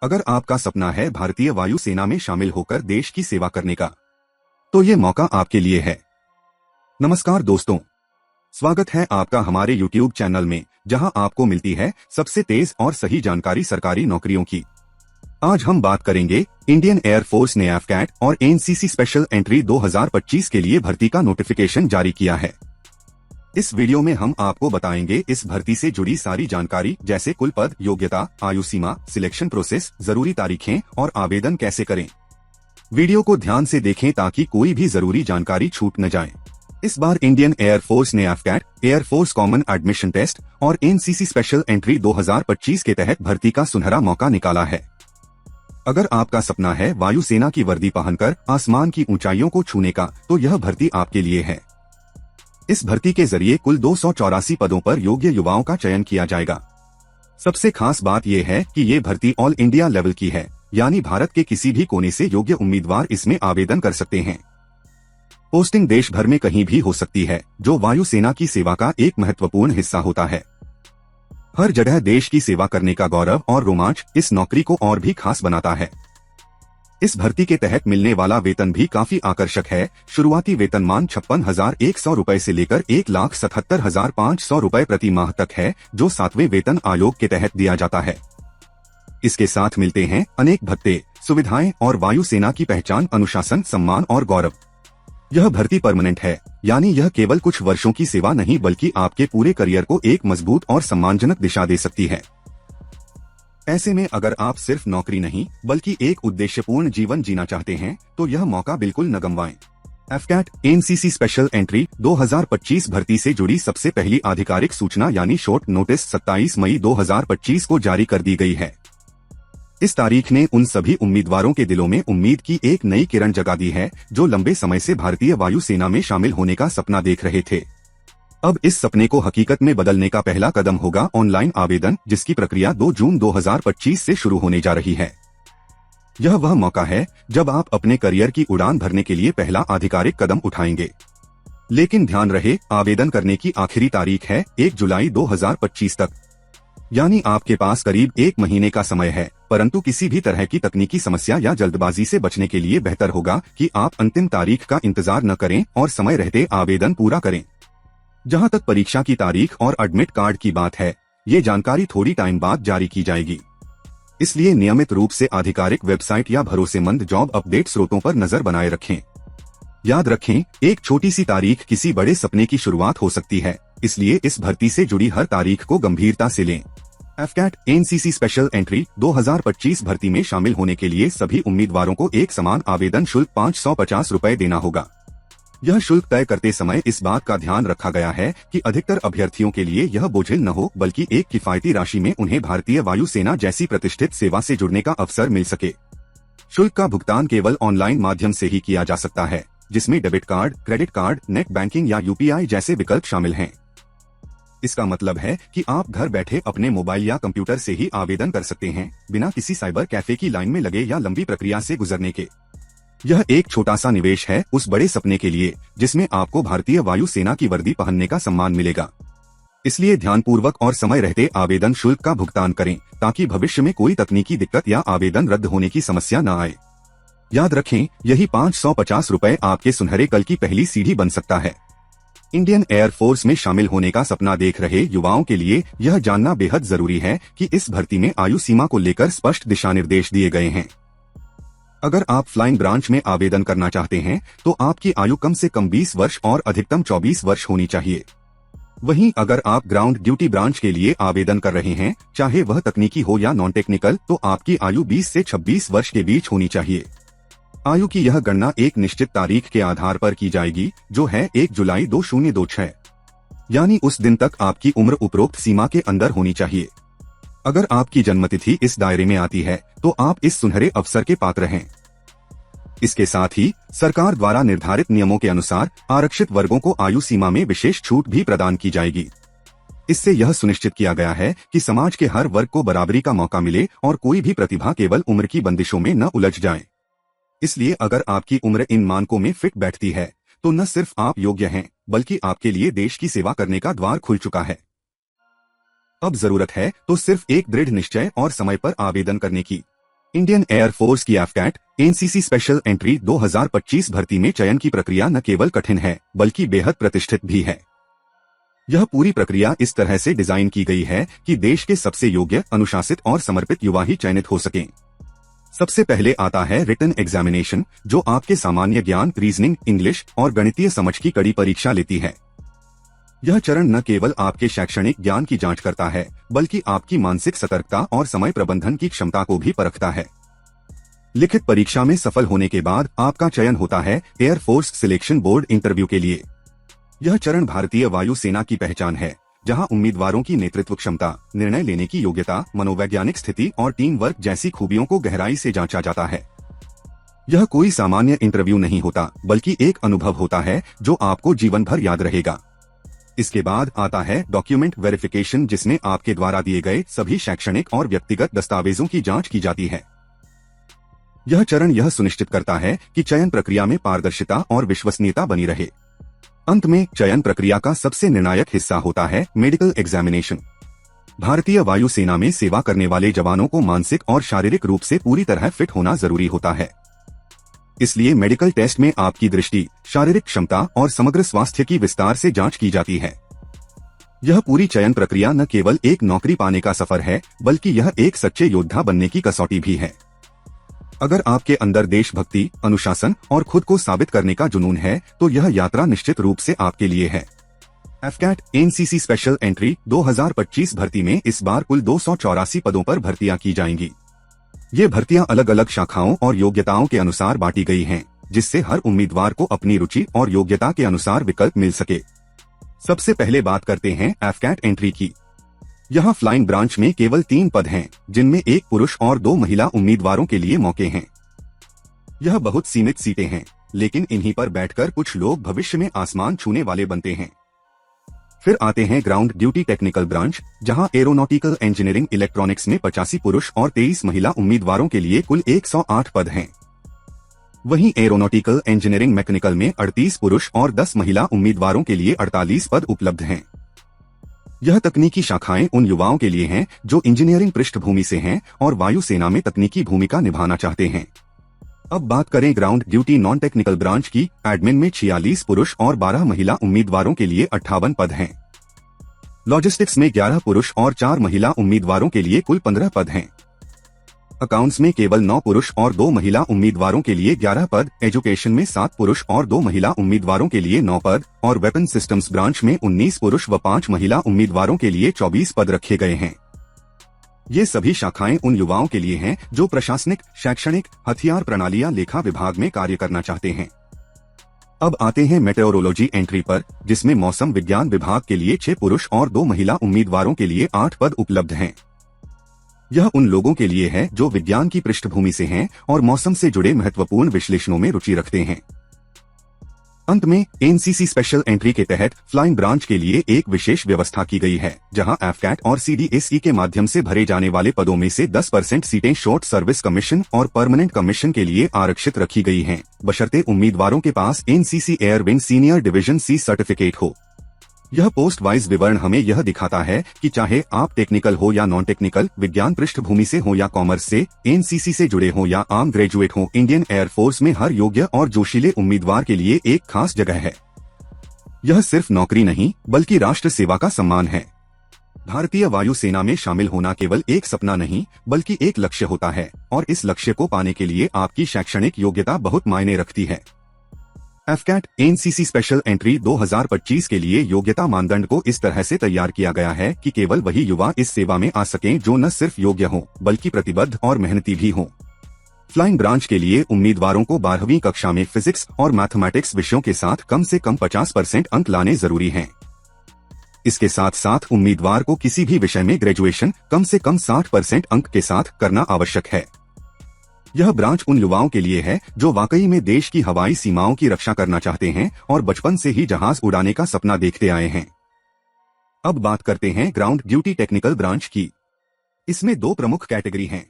अगर आपका सपना है भारतीय वायुसेना में शामिल होकर देश की सेवा करने का, तो ये मौका आपके लिए है। नमस्कार दोस्तों, स्वागत है आपका हमारे YouTube चैनल में, जहां आपको मिलती है सबसे तेज और सही जानकारी सरकारी नौकरियों की। आज हम बात करेंगे इंडियन एयरफोर्स ने एफकैट और एनसीसी स्पेशल एंट्री 2025 के लिए भर्ती का नोटिफिकेशन जारी किया है। इस वीडियो में हम आपको बताएंगे इस भर्ती से जुड़ी सारी जानकारी, जैसे कुल पद, योग्यता, आयु सीमा, सिलेक्शन प्रोसेस, जरूरी तारीखें और आवेदन कैसे करें। वीडियो को ध्यान से देखें ताकि कोई भी जरूरी जानकारी छूट न जाए। इस बार इंडियन एयरफोर्स ने AFCAT, air force common admission test और एनसीसी स्पेशल एंट्री 2025 के तहत भर्ती का सुनहरा मौका निकाला है। अगर आपका सपना है वायुसेना की वर्दी पहनकर आसमान की ऊंचाइयों को छूने का, तो यह भर्ती आपके लिए है। इस भर्ती के जरिए कुल 284 पदों पर योग्य युवाओं का चयन किया जाएगा। सबसे खास बात यह है कि ये भर्ती ऑल इंडिया लेवल की है, यानी भारत के किसी भी कोने से योग्य उम्मीदवार इसमें आवेदन कर सकते हैं। पोस्टिंग देश भर में कहीं भी हो सकती है, जो वायुसेना की सेवा का एक महत्वपूर्ण हिस्सा होता है। हर जगह देश की सेवा करने का गौरव और रोमांच इस नौकरी को और भी खास बनाता है। इस भर्ती के तहत मिलने वाला वेतन भी काफी आकर्षक है। शुरुआती वेतनमान 56,100 रूपए से लेकर 1,77,500 रूपए प्रति माह तक है, जो 7वें वेतन आयोग के तहत दिया जाता है। इसके साथ मिलते हैं अनेक भत्ते, सुविधाएं और वायुसेना की पहचान, अनुशासन, सम्मान और गौरव। यह भर्ती परमानेंट है, यानी यह केवल कुछ वर्षों की सेवा नहीं बल्कि आपके पूरे करियर को एक मजबूत और सम्मानजनक दिशा दे सकती है। ऐसे में अगर आप सिर्फ नौकरी नहीं बल्कि एक उद्देश्यपूर्ण जीवन जीना चाहते हैं, तो यह मौका बिल्कुल न गंवाएं। एफकैट एनसीसी स्पेशल एंट्री 2025 भर्ती से जुड़ी सबसे पहली आधिकारिक सूचना यानी शॉर्ट नोटिस 27 मई 2025 को जारी कर दी गई है। इस तारीख ने उन सभी उम्मीदवारों के दिलों में उम्मीद की एक नई किरण जगा दी है, जो लंबे समय से भारतीय वायुसेना में शामिल होने का सपना देख रहे थे। अब इस सपने को हकीकत में बदलने का पहला कदम होगा ऑनलाइन आवेदन, जिसकी प्रक्रिया 2 जून 2025 से शुरू होने जा रही है। यह वह मौका है जब आप अपने करियर की उड़ान भरने के लिए पहला आधिकारिक कदम उठाएंगे। लेकिन ध्यान रहे, आवेदन करने की आखिरी तारीख है 1 जुलाई 2025 तक, यानी आपके पास करीब 1 महीने का समय है। परंतु किसी भी तरह की तकनीकी समस्या या जल्दबाजी से बचने के लिए बेहतर होगा कि आप अंतिम तारीख का इंतजार न करें और समय रहते आवेदन पूरा करें। जहां तक परीक्षा की तारीख और एडमिट कार्ड की बात है, ये जानकारी थोड़ी टाइम बाद जारी की जाएगी। इसलिए नियमित रूप से आधिकारिक वेबसाइट या भरोसेमंद जॉब अपडेट स्रोतों पर नजर बनाए रखें। याद रखें, एक छोटी सी तारीख किसी बड़े सपने की शुरुआत हो सकती है, इसलिए इस भर्ती से जुड़ी हर तारीख को गंभीरता से लें। एफकैट एनसीसी स्पेशल एंट्री 2025 भर्ती में शामिल होने के लिए सभी उम्मीदवारों को एक समान आवेदन शुल्क 550 रूपए देना होगा। यह शुल्क तय करते समय इस बात का ध्यान रखा गया है कि अधिकतर अभ्यर्थियों के लिए यह बोझिल न हो, बल्कि एक किफायती राशि में उन्हें भारतीय वायुसेना जैसी प्रतिष्ठित सेवा से जुड़ने का अवसर मिल सके। शुल्क का भुगतान केवल ऑनलाइन माध्यम से ही किया जा सकता है, जिसमें debit card, credit card, net banking या यूपीआई जैसे विकल्प शामिल हैं। इसका मतलब है कि आप घर बैठे अपने मोबाइल या कंप्यूटर से ही आवेदन कर सकते हैं, बिना किसी साइबर कैफे की लाइन में लगे या लंबी प्रक्रिया से गुजरने के। यह एक छोटा सा निवेश है उस बड़े सपने के लिए, जिसमें आपको भारतीय वायुसेना की वर्दी पहनने का सम्मान मिलेगा। इसलिए ध्यानपूर्वक और समय रहते आवेदन शुल्क का भुगतान करें, ताकि भविष्य में कोई तकनीकी दिक्कत या आवेदन रद्द होने की समस्या न आए। याद रखें, यही 550 रूपए आपके सुनहरे कल की पहली सीढ़ी बन सकता है। इंडियन एयरफोर्स में शामिल होने का सपना देख रहे युवाओं के लिए यह जानना बेहद जरूरी है कि इस भर्ती में आयु सीमा को लेकर स्पष्ट दिशा निर्देश दिए गए हैं। अगर आप फ्लाइंग ब्रांच में आवेदन करना चाहते हैं, तो आपकी आयु कम से कम 20 वर्ष और अधिकतम 24 वर्ष होनी चाहिए। वहीं अगर आप ग्राउंड ड्यूटी ब्रांच के लिए आवेदन कर रहे हैं, चाहे वह तकनीकी हो या नॉन टेक्निकल, तो आपकी आयु 20 से 26 वर्ष के बीच होनी चाहिए। आयु की यह गणना एक निश्चित तारीख के आधार पर की जाएगी, जो है 1 जुलाई 2026, यानी उस दिन तक आपकी उम्र उपरोक्त सीमा के अंदर होनी चाहिए। अगर आपकी जन्मतिथि इस दायरे में आती है, तो आप इस सुनहरे अवसर के पात्र हैं। इसके साथ ही सरकार द्वारा निर्धारित नियमों के अनुसार आरक्षित वर्गों को आयु सीमा में विशेष छूट भी प्रदान की जाएगी। इससे यह सुनिश्चित किया गया है कि समाज के हर वर्ग को बराबरी का मौका मिले और कोई भी प्रतिभा केवल उम्र की बंदिशों में न उलझ जाए। इसलिए अगर आपकी उम्र इन मानकों में फिट बैठती है, तो न सिर्फ आप योग्य हैं, बल्कि आपके लिए देश की सेवा करने का द्वार खुल चुका है। अब जरूरत है तो सिर्फ एक दृढ़ निश्चय और समय पर आवेदन करने की। इंडियन एयरफोर्स की एफकैट एनसीसी स्पेशल एंट्री 2025 भर्ती में चयन की प्रक्रिया न केवल कठिन है बल्कि बेहद प्रतिष्ठित भी है। यह पूरी प्रक्रिया इस तरह से डिजाइन की गई है कि देश के सबसे योग्य, अनुशासित और समर्पित युवा ही चयनित हो सकें। सबसे पहले आता है रिटन एग्जामिनेशन, जो आपके सामान्य ज्ञान, रीजनिंग, इंग्लिश और गणितीय समझ की कड़ी परीक्षा लेती है। यह चरण न केवल आपके शैक्षणिक ज्ञान की जांच करता है बल्कि आपकी मानसिक सतर्कता और समय प्रबंधन की क्षमता को भी परखता है। लिखित परीक्षा में सफल होने के बाद आपका चयन होता है एयरफोर्स सिलेक्शन बोर्ड इंटरव्यू के लिए। यह चरण भारतीय वायुसेना की पहचान है, जहां उम्मीदवारों की नेतृत्व क्षमता, निर्णय लेने की योग्यता, मनोवैज्ञानिक स्थिति और टीम वर्क जैसी खूबियों को गहराई से जांचा जाता है। यह कोई सामान्य इंटरव्यू नहीं होता बल्कि एक अनुभव होता है जो आपको जीवन भर याद रहेगा। इसके बाद आता है डॉक्यूमेंट वेरिफिकेशन, जिसमें आपके द्वारा दिए गए सभी शैक्षणिक और व्यक्तिगत दस्तावेजों की जांच की जाती है। यह चरण यह सुनिश्चित करता है कि चयन प्रक्रिया में पारदर्शिता और विश्वसनीयता बनी रहे। अंत में चयन प्रक्रिया का सबसे निर्णायक हिस्सा होता है मेडिकल एग्जामिनेशन। भारतीय वायुसेना में सेवा करने वाले जवानों को मानसिक और शारीरिक रूप से पूरी तरह फिट होना जरूरी होता है। इसलिए मेडिकल टेस्ट में आपकी दृष्टि, शारीरिक क्षमता और समग्र स्वास्थ्य की विस्तार से जांच की जाती है। यह पूरी चयन प्रक्रिया न केवल एक नौकरी पाने का सफर है बल्कि यह एक सच्चे योद्धा बनने की कसौटी भी है। अगर आपके अंदर देशभक्ति, अनुशासन और खुद को साबित करने का जुनून है तो यह यात्रा निश्चित रूप से आपके लिए है। एफकैट एनसीसी स्पेशल एंट्री 2025 भर्ती में इस बार कुल 284 पदों पर भर्तियां की जाएंगी। ये भर्तियां अलग अलग शाखाओं और योग्यताओं के अनुसार बांटी गई हैं, जिससे हर उम्मीदवार को अपनी रुचि और योग्यता के अनुसार विकल्प मिल सके। सबसे पहले बात करते हैं एफकैट एंट्री की। यहाँ फ्लाइंग ब्रांच में केवल 3 पद हैं, जिनमें 1 पुरुष और 2 महिला उम्मीदवारों के लिए मौके हैं। यह बहुत सीमित सीटें हैं, लेकिन इन्हीं पर बैठकर कुछ लोग भविष्य में आसमान छूने वाले बनते हैं। फिर आते हैं ग्राउंड ड्यूटी टेक्निकल ब्रांच, जहां एरोनॉटिकल इंजीनियरिंग इलेक्ट्रॉनिक्स में 85 पुरुष और 23 महिला उम्मीदवारों के लिए कुल 108 पद हैं। वहीं एरोनॉटिकल इंजीनियरिंग मैकेनिकल में 38 पुरुष और 10 महिला उम्मीदवारों के लिए 48 पद उपलब्ध हैं। यह तकनीकी शाखाएं उन युवाओं के लिए हैं जो इंजीनियरिंग पृष्ठभूमि से हैं और वायुसेना में तकनीकी भूमिका निभाना चाहते हैं। अब बात करें ground duty non technical branch की। एडमिन में 46 पुरुष और 12 महिला उम्मीदवारों के लिए 58 पद हैं। लॉजिस्टिक्स में 11 पुरुष और 4 महिला उम्मीदवारों के लिए कुल 15 पद हैं। अकाउंट्स में केवल 9 पुरुष और 2 महिला उम्मीदवारों के लिए 11 पद, एजुकेशन में 7 पुरुष और 2 महिला उम्मीदवारों के लिए 9 पद और वेपन सिस्टम्स ब्रांच में 19 पुरुष व 5 महिला उम्मीदवारों के लिए 24 पद रखे गए हैं। ये सभी शाखाएं उन युवाओं के लिए हैं जो प्रशासनिक, शैक्षणिक, हथियार प्रणालियां, लेखा विभाग में कार्य करना चाहते हैं। अब आते हैं मेटेओरोलॉजी एंट्री पर, जिसमें मौसम विज्ञान विभाग के लिए 6 पुरुष और 2 महिला उम्मीदवारों के लिए 8 पद उपलब्ध हैं। यह उन लोगों के लिए है जो विज्ञान की पृष्ठभूमि से हैं और मौसम से जुड़े महत्वपूर्ण विश्लेषणों में रुचि रखते हैं। अंत में एनसीसी स्पेशल एंट्री के तहत फ्लाइंग ब्रांच के लिए एक विशेष व्यवस्था की गई है, जहां एफकैट और सीडीएसई के माध्यम से भरे जाने वाले पदों में से 10% सीटें शॉर्ट सर्विस कमीशन और परमानेंट कमीशन के लिए आरक्षित रखी गई हैं, बशर्ते उम्मीदवारों के पास NCC air wing senior division C certificate हो। यह पोस्ट वाइज विवरण हमें यह दिखाता है कि चाहे आप टेक्निकल हो या नॉन टेक्निकल, विज्ञान पृष्ठभूमि से हो या कॉमर्स से, एनसीसी से जुड़े हो या आम ग्रेजुएट हो, इंडियन एयरफोर्स में हर योग्य और जोशीले उम्मीदवार के लिए एक खास जगह है। यह सिर्फ नौकरी नहीं बल्कि राष्ट्र सेवा का सम्मान है। भारतीय वायुसेना में शामिल होना केवल एक सपना नहीं बल्कि एक लक्ष्य होता है, और इस लक्ष्य को पाने के लिए आपकी शैक्षणिक योग्यता बहुत मायने रखती है। एफकैट एनसीसी स्पेशल एंट्री 2025 के लिए योग्यता मानदंड को इस तरह से तैयार किया गया है कि केवल वही युवा इस सेवा में आ सकें जो न सिर्फ योग्य हों बल्कि प्रतिबद्ध और मेहनती भी हों। फ्लाइंग ब्रांच के लिए उम्मीदवारों को 12वीं कक्षा में फिजिक्स और मैथमेटिक्स विषयों के साथ कम से कम 50% अंक लाने जरूरी हैं। इसके साथ साथ उम्मीदवार को किसी भी विषय में ग्रेजुएशन कम से कम 60% अंक के साथ करना आवश्यक है। यह ब्रांच उन युवाओं के लिए है जो वाकई में देश की हवाई सीमाओं की रक्षा करना चाहते हैं और बचपन से ही जहाज उड़ाने का सपना देखते आए हैं। अब बात करते हैं ग्राउंड ड्यूटी टेक्निकल ब्रांच की। इसमें 2 प्रमुख कैटेगरी हैं।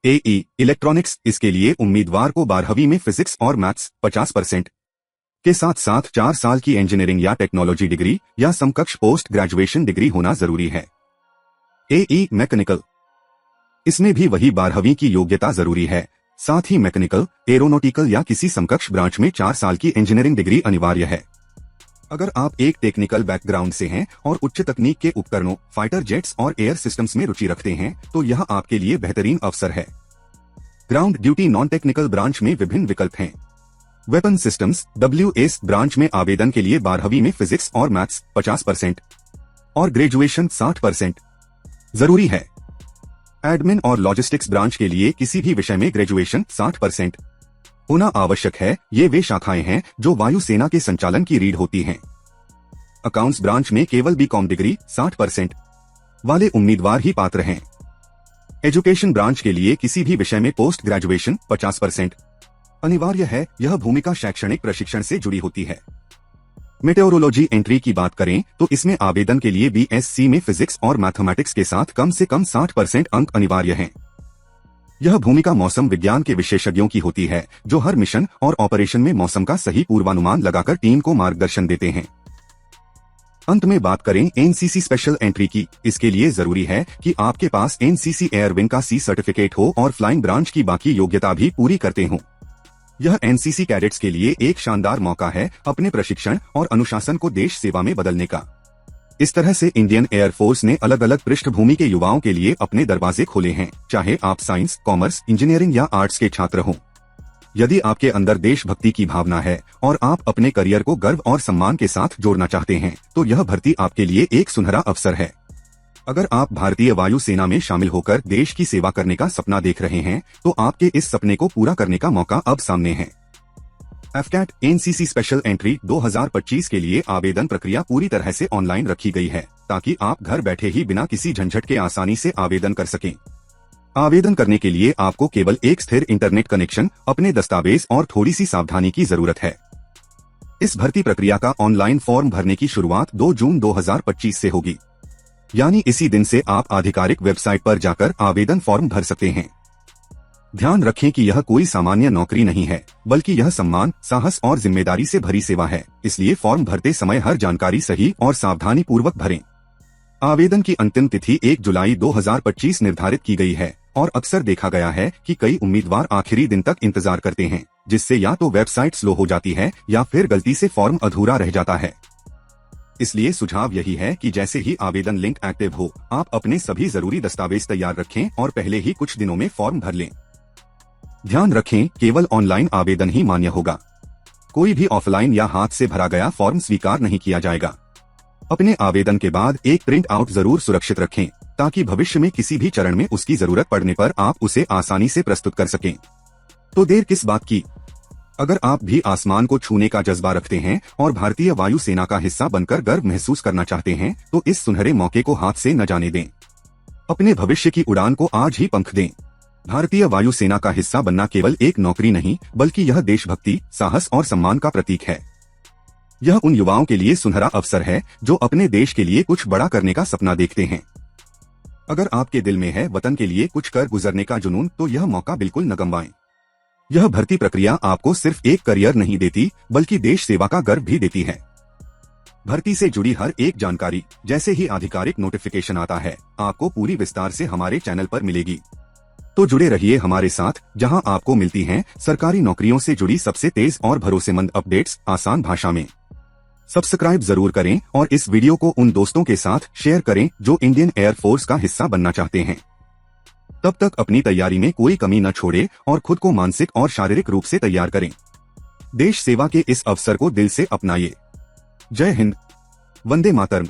एई इलेक्ट्रॉनिक्स, इसके लिए उम्मीदवार को 12वीं में फिजिक्स और मैथ्स 50% के साथ साथ 4 साल की इंजीनियरिंग या टेक्नोलॉजी डिग्री या समकक्ष पोस्ट ग्रेजुएशन डिग्री होना जरूरी है। एई मैकेनिकल, इसमें भी वही 12वीं की योग्यता जरूरी है। साथ ही मैकेनिकल, एरोनॉटिकल या किसी समकक्ष ब्रांच में 4 साल की इंजीनियरिंग डिग्री अनिवार्य है। अगर आप एक टेक्निकल बैकग्राउंड से हैं और उच्च तकनीक के उपकरणों, फाइटर जेट्स और एयर सिस्टम्स में रुचि रखते हैं तो यह आपके लिए बेहतरीन अवसर है। Ground duty non technical branch में विभिन्न विकल्प हैं। वेपन सिस्टम्स WS ब्रांच में आवेदन के लिए 12वीं में फिजिक्स और मैथ्स 50% और ग्रेजुएशन 60% जरूरी है। एडमिन और लॉजिस्टिक्स ब्रांच के लिए किसी भी विषय में ग्रेजुएशन 60% होना आवश्यक है। ये वे शाखाएं हैं जो वायुसेना के संचालन की रीढ़ होती हैं। अकाउंट्स ब्रांच में केवल BCom डिग्री 60% वाले उम्मीदवार ही पात्र हैं। एजुकेशन ब्रांच के लिए किसी भी विषय में पोस्ट ग्रेजुएशन 50% अनिवार्य है। यह भूमिका शैक्षणिक प्रशिक्षण से जुड़ी होती है। मेटेओरोलॉजी एंट्री की बात करें तो इसमें आवेदन के लिए BSc में फिजिक्स और मैथमेटिक्स के साथ कम से कम 60% अंक अनिवार्य हैं। यह भूमिका मौसम विज्ञान के विशेषज्ञों की होती है जो हर मिशन और ऑपरेशन में मौसम का सही पूर्वानुमान लगाकर टीम को मार्गदर्शन देते हैं। अंत में बात करें NCC स्पेशल एंट्री की। इसके लिए जरूरी है कि आपके पास NCC एयरविंग का C सर्टिफिकेट हो और फ्लाइंग ब्रांच की बाकी योग्यता भी पूरी करते हों। यह NCC कैडेट्स के लिए एक शानदार मौका है अपने प्रशिक्षण और अनुशासन को देश सेवा में बदलने का। इस तरह से इंडियन एयरफोर्स ने अलग अलग पृष्ठभूमि के युवाओं के लिए अपने दरवाजे खोले हैं, चाहे आप साइंस, कॉमर्स, इंजीनियरिंग या आर्ट्स के छात्र हों। यदि आपके अंदर देशभक्ति की भावना है और आप अपने करियर को गर्व और सम्मान के साथ जोड़ना चाहते हैं तो यह भर्ती आपके लिए एक सुनहरा अवसर है। अगर आप भारतीय वायुसेना में शामिल होकर देश की सेवा करने का सपना देख रहे हैं तो आपके इस सपने को पूरा करने का मौका अब सामने है। FCAT NCC स्पेशल एंट्री 2025 के लिए आवेदन प्रक्रिया पूरी तरह से ऑनलाइन रखी गई है ताकि आप घर बैठे ही बिना किसी झंझट के आसानी से आवेदन कर सकें। आवेदन करने के लिए आपको केवल एक स्थिर इंटरनेट कनेक्शन, अपने दस्तावेज और थोड़ी सी सावधानी की जरूरत है। इस भर्ती प्रक्रिया का ऑनलाइन फॉर्म भरने की शुरुआत 2 जून 2025 से होगी, यानी इसी दिन से आप आधिकारिक वेबसाइट पर जाकर आवेदन फॉर्म भर सकते हैं। ध्यान रखें कि यह कोई सामान्य नौकरी नहीं है, बल्कि यह सम्मान, साहस और जिम्मेदारी से भरी सेवा है। इसलिए फॉर्म भरते समय हर जानकारी सही और सावधानी पूर्वक भरें। आवेदन की अंतिम तिथि 1 जुलाई 2025 निर्धारित की गई है और अक्सर देखा गया है कि कई उम्मीदवार आखिरी दिन तक इंतजार करते हैं, जिससे या तो वेबसाइट स्लो हो जाती है या फिर गलती से फॉर्म अधूरा रह जाता है। इसलिए सुझाव यही है कि जैसे ही आवेदन लिंक एक्टिव हो, आप अपने सभी जरूरी दस्तावेज तैयार रखें और पहले ही कुछ दिनों में फॉर्म भर लें। ध्यान रखें, केवल ऑनलाइन आवेदन ही मान्य होगा। कोई भी ऑफलाइन या हाथ से भरा गया फॉर्म स्वीकार नहीं किया जाएगा। अपने आवेदन के बाद एक प्रिंट आउट जरूर सुरक्षित रखें ताकि भविष्य में किसी भी चरण में उसकी जरूरत पड़ने पर आप उसे आसानी से प्रस्तुत कर सकें। तो देर किस बात की? अगर आप भी आसमान को छूने का जज्बा रखते हैं और भारतीय वायुसेना का हिस्सा बनकर गर्व महसूस करना चाहते हैं तो इस सुनहरे मौके को हाथ से न जाने दें। अपने भविष्य की उड़ान को आज ही पंख दें। भारतीय वायुसेना का हिस्सा बनना केवल एक नौकरी नहीं, बल्कि यह देशभक्ति, साहस और सम्मान का प्रतीक है। यह उन युवाओं के लिए सुनहरा अवसर है जो अपने देश के लिए कुछ बड़ा करने का सपना देखते हैं। अगर आपके दिल में है वतन के लिए कुछ कर गुजरने का जुनून तो यह मौका बिल्कुल न गंवाएं। यह भर्ती प्रक्रिया आपको सिर्फ एक करियर नहीं देती, बल्कि देश सेवा का गर्व भी देती है। भर्ती से जुड़ी हर एक जानकारी जैसे ही आधिकारिक नोटिफिकेशन आता है, आपको पूरी विस्तार से हमारे चैनल पर मिलेगी। तो जुड़े रहिए हमारे साथ, जहां आपको मिलती हैं सरकारी नौकरियों से जुड़ी सबसे तेज और भरोसेमंद अपडेट्स आसान भाषा में। सब्सक्राइब जरूर करें और इस वीडियो को उन दोस्तों के साथ शेयर करें जो इंडियन एयरफोर्स का हिस्सा बनना चाहते हैं। तब तक अपनी तैयारी में कोई कमी न छोड़े और खुद को मानसिक और शारीरिक रूप से तैयार करें। देश सेवा के इस अवसर को दिल से अपनाइए। जय हिंद, वंदे मातरम।